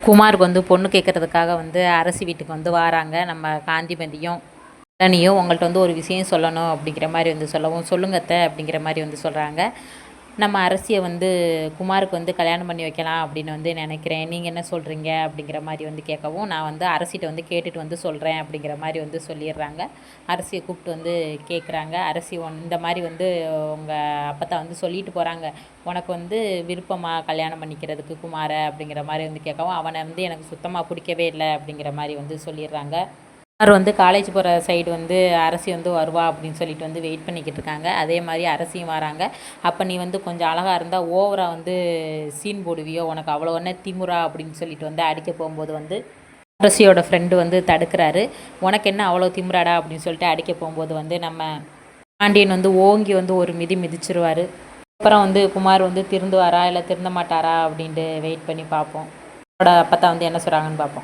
குமாருக்கு வந்து பொண்ணு கேட்குறதுக்காக வந்து அரசி வீட்டுக்கு வந்து வாராங்க. நம்ம காந்திமதியும் பழனியும் உங்கள்கிட்ட வந்து ஒரு விஷயம் சொல்லணும் அப்படிங்கிற மாதிரி வந்து சொல்லவும், சொல்லுங்க அத்தை அப்படிங்கிற மாதிரி வந்து சொல்கிறாங்க. நம்ம அரசியை வந்து குமாருக்கு வந்து கல்யாணம் பண்ணி வைக்கலாம் அப்படின்னு வந்து நினைக்கிறேன். நீங்கள் என்ன சொல்கிறீங்க அப்படிங்கிற மாதிரி வந்து கேட்கவும், நான் வந்து அரசிட்ட வந்து கேட்டுட்டு வந்து சொல்கிறேன் அப்படிங்கிற மாதிரி வந்து சொல்லிடுறாங்க. அரசியை கூப்பிட்டு வந்து கேட்குறாங்க. அரசி இந்த மாதிரி வந்து உங்கள் அப்பத்தா வந்து சொல்லிட்டு போகிறாங்க. உனக்கு வந்து விருப்பமா கல்யாணம் பண்ணிக்கிறதுக்கு குமாரை அப்படிங்கிற மாதிரி வந்து கேட்கவும், அவனை வந்து எனக்கு சுத்தமாக பிடிக்கவே இல்லை அப்படிங்கிற மாதிரி வந்து சொல்லிடுறாங்க. அவர் வந்து காலேஜ் போகிற சைடு வந்து அரசி வந்து வருவா அப்படின்னு சொல்லிட்டு வந்து வெயிட் பண்ணிக்கிட்டு இருக்காங்க. அதே மாதிரி அரசியும் வராங்க. அப்போ நீ வந்து கொஞ்சம் அழகாக இருந்தால் ஓவராக வந்து சீன் போடுவியோ, உனக்கு அவ்வளோ ஒன்றே திமுறா அப்படின்னு சொல்லிட்டு வந்து அடிக்க போகும்போது வந்து அரசியோட ஃப்ரெண்டு வந்து தடுக்கிறாரு. உனக்கு என்ன அவ்வளோ திமுறாடா அப்படின்னு சொல்லிட்டு அடிக்க போகும்போது வந்து நம்ம பாண்டியன் வந்து ஓங்கி வந்து ஒரு மிதி மிதிச்சிருவார். அப்புறம் வந்து குமார் வந்து திருந்துவாரா இல்லை திருந்த மாட்டாரா அப்படின்ட்டு வெயிட் பண்ணி பார்ப்போம். அவரோட அப்பத்தா வந்து என்ன சொல்கிறாங்கன்னு பார்ப்போம்.